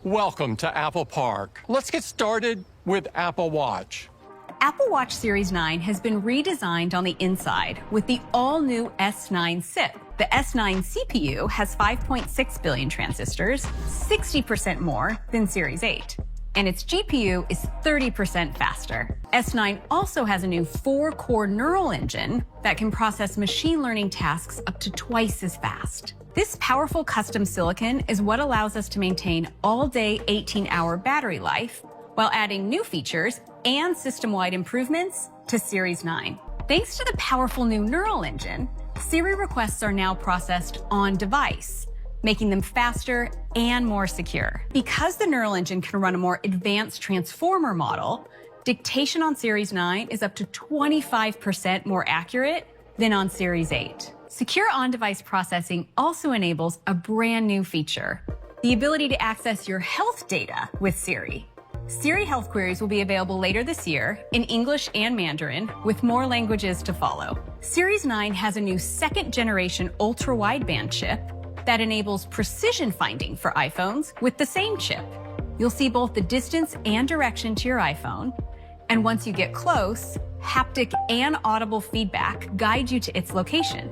Welcome to Apple Park. Let's get started with Apple Watch. Apple Watch Series 9 has been redesigned on the inside with the all-new S9 SiP. The S9 CPU has 5.6 billion transistors, 60% more than Series 8. And its GPU is 30% faster. S9 also has a new 4-core neural engine that can process machine learning tasks up to twice as fast. This powerful custom silicon is what allows us to maintain all-day 18-hour battery life while adding new features and system-wide improvements to Series 9. Thanks to the powerful new neural engine, Siri requests are now processed on device, making them faster and more secure. Because the neural engine can run a more advanced transformer model, dictation on Series 9 is up to 25% more accurate than on Series 8. Secure on-device processing also enables a brand new feature, the ability to access your health data with Siri. Siri health queries will be available later this year in English and Mandarin, with more languages to follow. Series 9 has a new second-generation ultra-wideband chip that enables precision finding for iPhones with the same chip. You'll see both the distance and direction to your iPhone, and once you get close, haptic and audible feedback guide you to its location,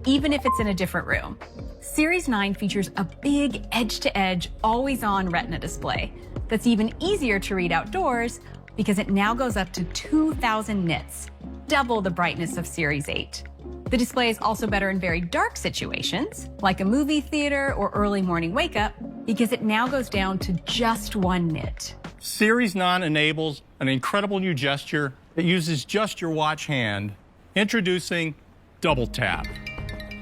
even if it's in a different room. Series 9 features a big edge-to-edge, always-on Retina display that's even easier to read outdoors because it now goes up to 2,000 nits, double the brightness of Series 8. The display is also better in very dark situations, like a movie theater or early morning wake-up, because it now goes down to just 1 nit. Series 9 enables an incredible new gesture that uses just your watch hand. Introducing Double Tap.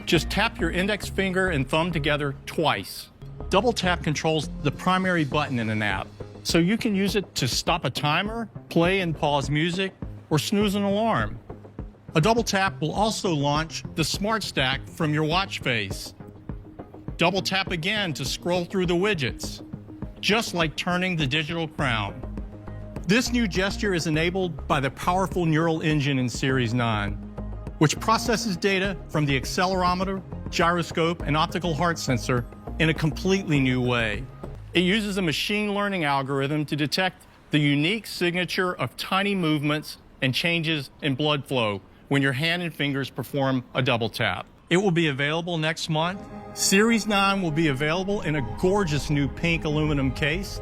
Just tap your index finger and thumb together twice. Double Tap controls the primary button in an app, so you can use it to stop a timer, play and pause music, or snooze an alarm. A double tap will also launch the Smart Stack from your watch face. Double tap again to scroll through the widgets, just like turning the digital crown. This new gesture is enabled by the powerful neural engine in Series 9, which processes data from the accelerometer, gyroscope, and optical heart sensor in a completely new way. It uses a machine learning algorithm to detect the unique signature of tiny movements and changes in blood flow when your hand and fingers perform a double tap. It will be available next month. Series 9 will be available in a gorgeous new pink aluminum case,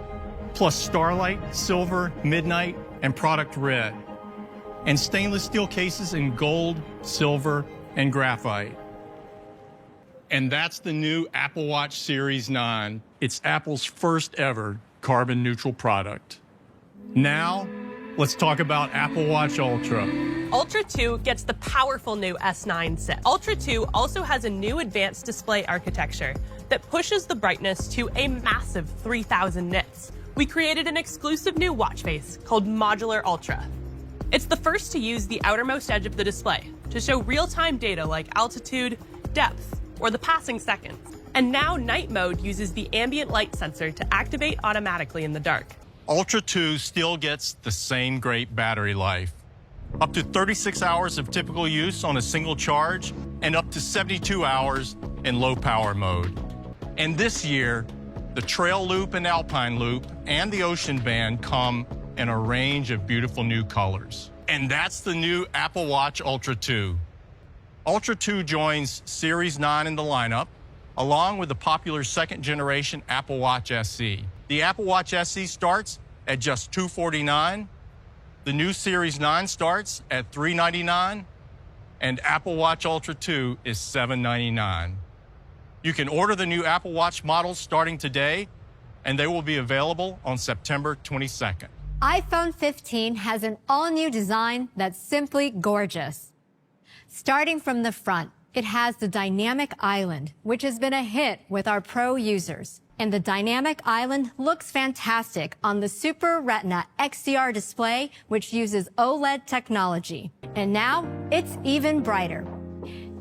plus Starlight, Silver, Midnight, and Product Red, and stainless steel cases in gold, silver, and graphite. And that's the new Apple Watch Series 9. It's Apple's first ever carbon neutral product. Now, let's talk about Apple Watch Ultra. Ultra 2 gets the powerful new S9 SiP. Ultra 2 also has a new advanced display architecture that pushes the brightness to a massive 3,000 nits. We created an exclusive new watch face called Modular Ultra. It's the first to use the outermost edge of the display to show real-time data like altitude, depth, or the passing seconds. And now night mode uses the ambient light sensor to activate automatically in the dark. Ultra 2 still gets the same great battery life. Up to 36 hours of typical use on a single charge, and up to 72 hours in low power mode. And this year, the Trail Loop and Alpine Loop and the Ocean Band come in a range of beautiful new colors. And that's the new Apple Watch Ultra 2. Ultra 2 joins Series 9 in the lineup, along with the popular second-generation Apple Watch SE. The Apple Watch SE starts at just $249. The new Series 9 starts at $399, and Apple Watch Ultra 2 is $799. You can order the new Apple Watch models starting today, and they will be available on September 22nd. iPhone 15 has an all-new design that's simply gorgeous. Starting from the front, it has the Dynamic Island, which has been a hit with our pro users. And the Dynamic Island looks fantastic on the Super Retina XDR display, which uses OLED technology. And now, it's even brighter.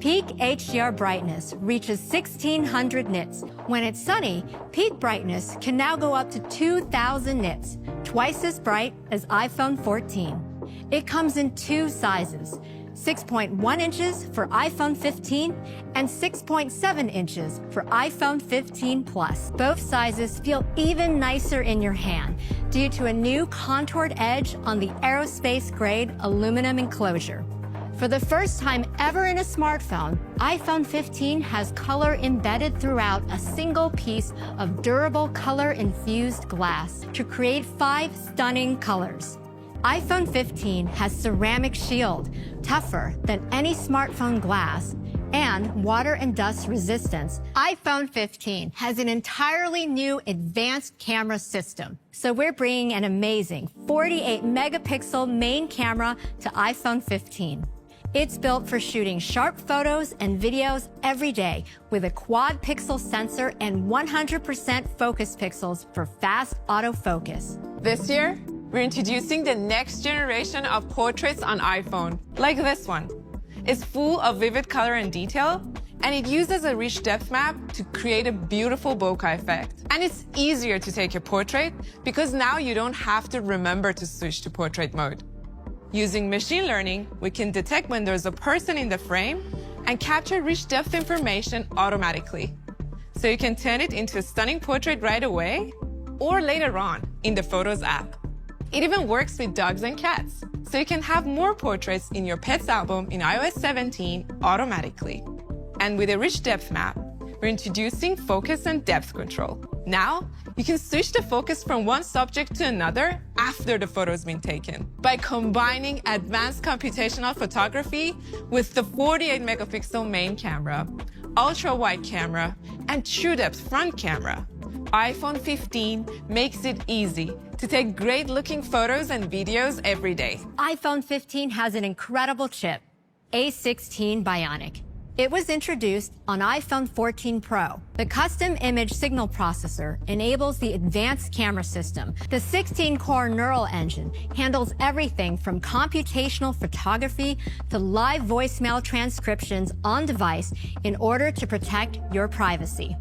Peak HDR brightness reaches 1,600 nits. When it's sunny, peak brightness can now go up to 2,000 nits, twice as bright as iPhone 14. It comes in 2 sizes, 6.1 inches for iPhone 15, and 6.7 inches for iPhone 15 Plus. Both sizes feel even nicer in your hand due to a new contoured edge on the aerospace-grade aluminum enclosure. For the first time ever in a smartphone, iPhone 15 has color embedded throughout a single piece of durable color-infused glass to create 5 stunning colors. iPhone 15 has ceramic shield, tougher than any smartphone glass, and water and dust resistance. iPhone 15 has an entirely new advanced camera system. So we're bringing an amazing 48 megapixel main camera to iPhone 15. It's built for shooting sharp photos and videos every day with a quad pixel sensor and 100% focus pixels for fast autofocus. This year, we're introducing the next generation of portraits on iPhone, like this one. It's full of vivid color and detail, and it uses a rich depth map to create a beautiful bokeh effect. And it's easier to take a portrait because now you don't have to remember to switch to portrait mode. Using machine learning, we can detect when there's a person in the frame and capture rich depth information automatically. So you can turn it into a stunning portrait right away or later on in the Photos app. It even works with dogs and cats, so you can have more portraits in your pet's album in iOS 17 automatically. And with a rich depth map, we're introducing focus and depth control. Now, you can switch the focus from one subject to another after the photo's been taken. By combining advanced computational photography with the 48 megapixel main camera, ultra-wide camera, and true depth front camera, iPhone 15 makes it easy to take great-looking photos and videos every day. iPhone 15 has an incredible chip, A16 Bionic. It was introduced on iPhone 14 Pro. The custom image signal processor enables the advanced camera system. The 16-core neural engine handles everything from computational photography to live voicemail transcriptions on device in order to protect your privacy.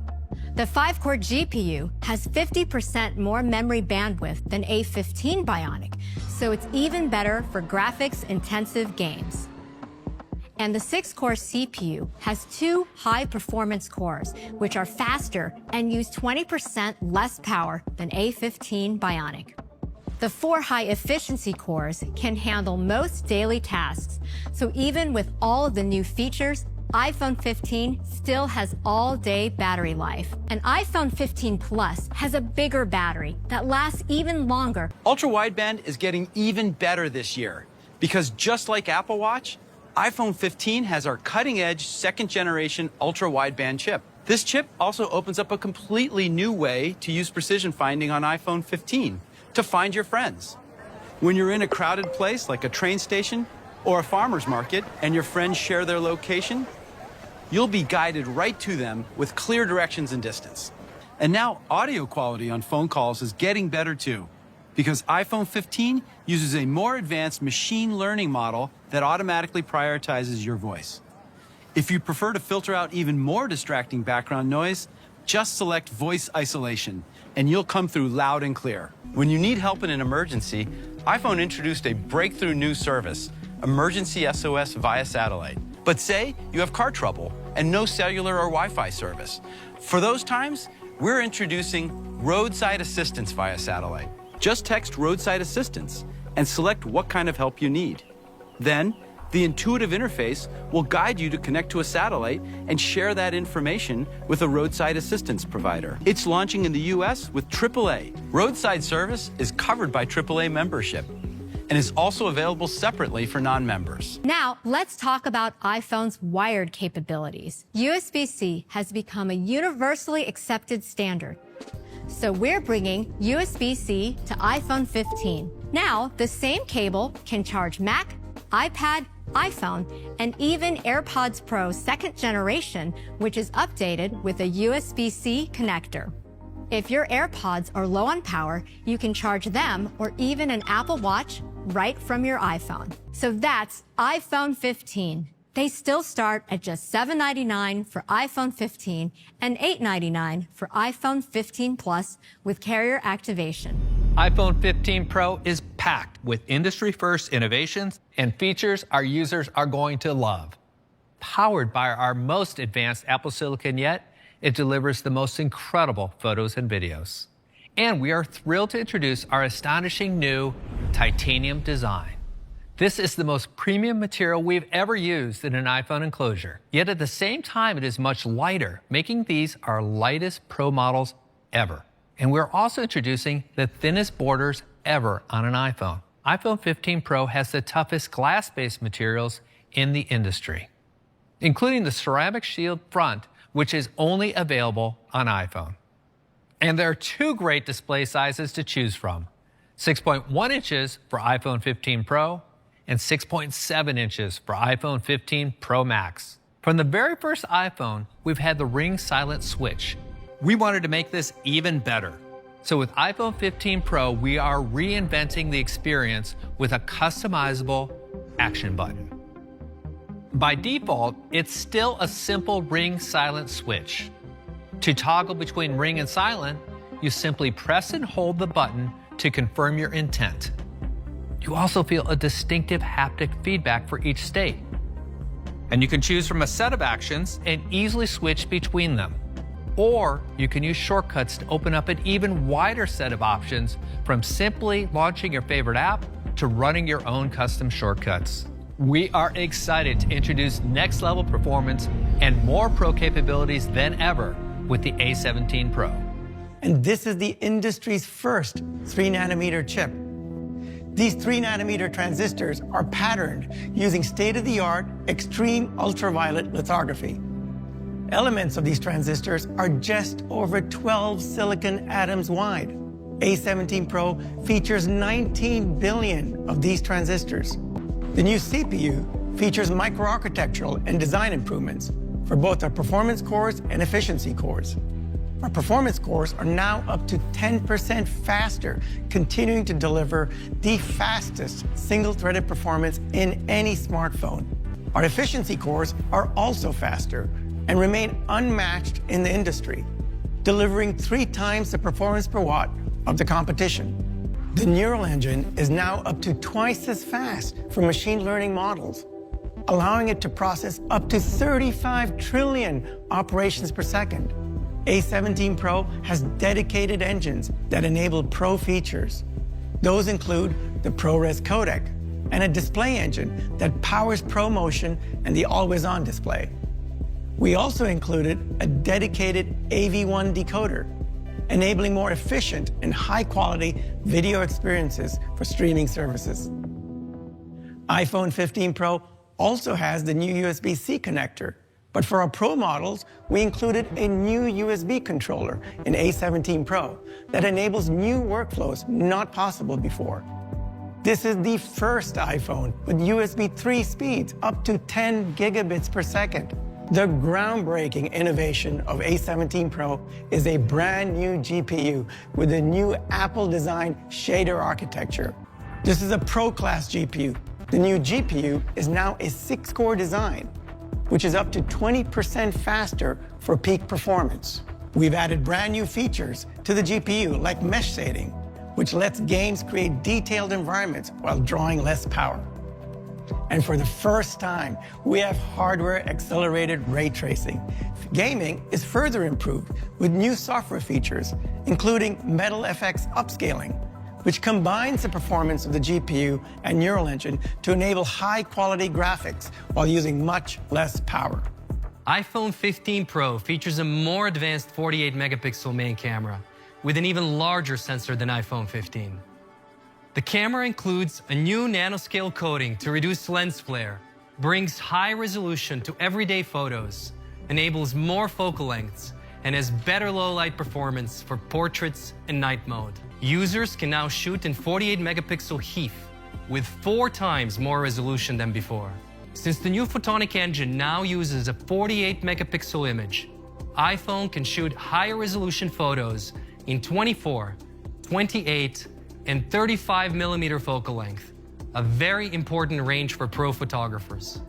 The 5-core GPU has 50% more memory bandwidth than A15 Bionic, so it's even better for graphics-intensive games. And the 6-core CPU has 2 high-performance cores, which are faster and use 20% less power than A15 Bionic. The 4 high-efficiency cores can handle most daily tasks, so even with all of the new features, iPhone 15 still has all-day battery life. And iPhone 15 Plus has a bigger battery that lasts even longer. Ultra-wideband is getting even better this year because just like Apple Watch, iPhone 15 has our cutting-edge second-generation ultra-wideband chip. This chip also opens up a completely new way to use precision finding on iPhone 15 to find your friends. When you're in a crowded place like a train station or a farmer's market and your friends share their location, you'll be guided right to them with clear directions and distance. And now audio quality on phone calls is getting better too, because iPhone 15 uses a more advanced machine learning model that automatically prioritizes your voice. If you prefer to filter out even more distracting background noise, just select voice isolation, and you'll come through loud and clear. When you need help in an emergency, iPhone introduced a breakthrough new service, Emergency SOS via satellite. But say you have car trouble and no cellular or Wi-Fi service. For those times, we're introducing roadside assistance via satellite. Just text roadside assistance and select what kind of help you need. Then, the intuitive interface will guide you to connect to a satellite and share that information with a roadside assistance provider. It's launching in the US with AAA. Roadside service is covered by AAA membership and is also available separately for non-members. Now, let's talk about iPhone's wired capabilities. USB-C has become a universally accepted standard. So we're bringing USB-C to iPhone 15. Now, the same cable can charge Mac, iPad, iPhone, and even AirPods Pro 2nd generation, which is updated with a USB-C connector. If your AirPods are low on power, you can charge them or even an Apple Watch right from your iPhone. So that's iPhone 15. They still start at just $799 for iPhone 15 and $899 for iPhone 15 Plus with carrier activation. iPhone 15 Pro is packed with industry-first innovations and features our users are going to love. Powered by our most advanced Apple Silicon yet, it delivers the most incredible photos and videos. And we are thrilled to introduce our astonishing new titanium design. This is the most premium material we've ever used in an iPhone enclosure. Yet at the same time, it is much lighter, making these our lightest Pro models ever. And we're also introducing the thinnest borders ever on an iPhone. iPhone 15 Pro has the toughest glass-based materials in the industry, including the ceramic shield front, which is only available on iPhone. And there are two great display sizes to choose from: 6.1 inches for iPhone 15 Pro and 6.7 inches for iPhone 15 Pro Max. From the very first iPhone, we've had the ring silent switch. We wanted to make this even better. So with iPhone 15 Pro, we are reinventing the experience with a customizable action button. By default, it's still a simple ring silent switch. To toggle between ring and silent, you simply press and hold the button to confirm your intent. You also feel a distinctive haptic feedback for each state. And you can choose from a set of actions and easily switch between them. Or you can use shortcuts to open up an even wider set of options, from simply launching your favorite app to running your own custom shortcuts. We are excited to introduce next-level performance and more Pro capabilities than ever with the A17 Pro. And this is the industry's first 3nm chip. These 3nm transistors are patterned using state-of-the-art extreme ultraviolet lithography. Elements of these transistors are just over 12 silicon atoms wide. A17 Pro features 19 billion of these transistors. The new CPU features microarchitectural and design improvements for both our performance cores and efficiency cores. Our performance cores are now up to 10% faster, continuing to deliver the fastest single-threaded performance in any smartphone. Our efficiency cores are also faster and remain unmatched in the industry, delivering 3 times the performance per watt of the competition. The neural engine is now up to twice as fast for machine learning models, allowing it to process up to 35 trillion operations per second. A17 Pro has dedicated engines that enable Pro features. Those include the ProRes codec and a display engine that powers ProMotion and the always-on display. We also included a dedicated AV1 decoder, enabling more efficient and high-quality video experiences for streaming services. iPhone 15 Pro also has the new USB-C connector, but for our Pro models, we included a new USB controller in A17 Pro that enables new workflows not possible before. This is the first iPhone with USB 3 speeds up to 10 gigabits per second. The groundbreaking innovation of A17 Pro is a brand new GPU with a new Apple-designed shader architecture. This is a Pro-class GPU. The new GPU is now a 6-core design, which is up to 20% faster for peak performance. We've added brand new features to the GPU, like mesh shading, which lets games create detailed environments while drawing less power. And for the first time, we have hardware-accelerated ray tracing. Gaming is further improved with new software features, including Metal FX upscaling, which combines the performance of the GPU and neural engine to enable high-quality graphics while using much less power. iPhone 15 Pro features a more advanced 48-megapixel main camera with an even larger sensor than iPhone 15. The camera includes a new nanoscale coating to reduce lens flare, brings high resolution to everyday photos, enables more focal lengths, and has better low-light performance for portraits and night mode. Users can now shoot in 48-megapixel HEIF with 4 times more resolution than before. Since the new photonic engine now uses a 48-megapixel image, iPhone can shoot higher resolution photos in 24, 28, and 35mm focal length, a very important range for pro photographers.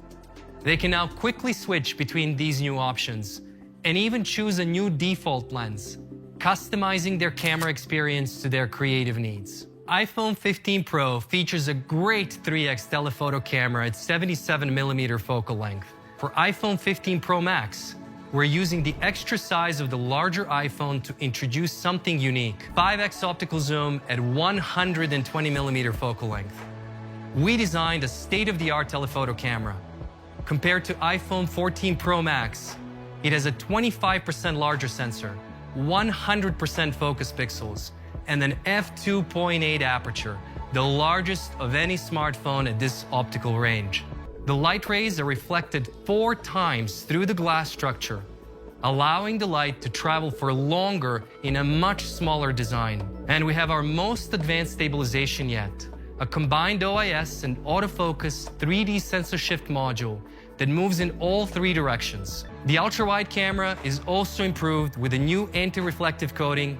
They can now quickly switch between these new options and even choose a new default lens, customizing their camera experience to their creative needs. iPhone 15 Pro features a great 3x telephoto camera at 77mm focal length. For iPhone 15 Pro Max, we're using the extra size of the larger iPhone to introduce something unique. 5x optical zoom at 120mm focal length. We designed a state-of-the-art telephoto camera. Compared to iPhone 14 Pro Max, it has a 25% larger sensor, 100% focus pixels, and an f2.8 aperture, the largest of any smartphone at this optical range. The light rays are reflected 4 times through the glass structure, allowing the light to travel for longer in a much smaller design. And we have our most advanced stabilization yet, a combined OIS and autofocus 3D sensor shift module that moves in all 3 directions. The ultra-wide camera is also improved with a new anti-reflective coating,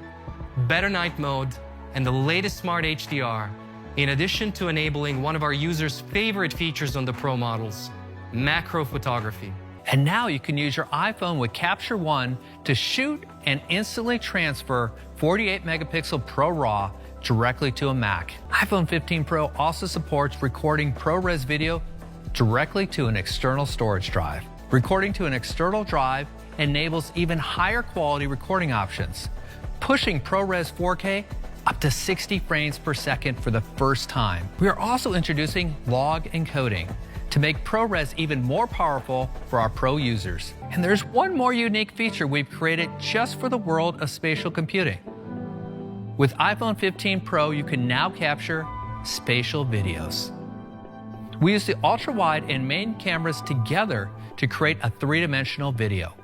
better night mode, and the latest smart HDR, in addition to enabling one of our users' favorite features on the Pro models, macro photography. And now you can use your iPhone with Capture One to shoot and instantly transfer 48 megapixel Pro RAW directly to a Mac. iPhone 15 Pro also supports recording ProRes video directly to an external storage drive. Recording to an external drive enables even higher quality recording options, pushing ProRes 4K up to 60 frames per second for the first time. We are also introducing log encoding to make ProRes even more powerful for our Pro users. And there's one more unique feature we've created just for the world of spatial computing. With iPhone 15 Pro, you can now capture spatial videos. We use the ultra-wide and main cameras together to create a 3-dimensional video.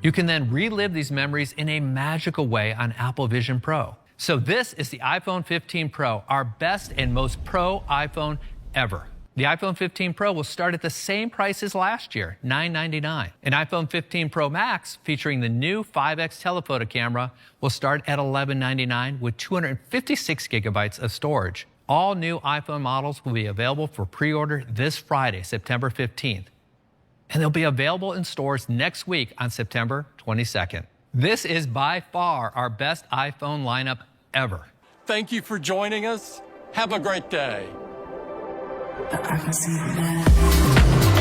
You can then relive these memories in a magical way on Apple Vision Pro. So this is the iPhone 15 Pro, our best and most pro iPhone ever. The iPhone 15 Pro will start at the same price as last year, $999. An iPhone 15 Pro Max, featuring the new 5x telephoto camera, will start at $1199 with 256 gigabytes of storage. All new iPhone models will be available for pre-order this Friday, September 15th. And they'll be available in stores next week on September 22nd. This is by far our best iPhone lineup ever. Thank you for joining us. Have a great day. But I can see the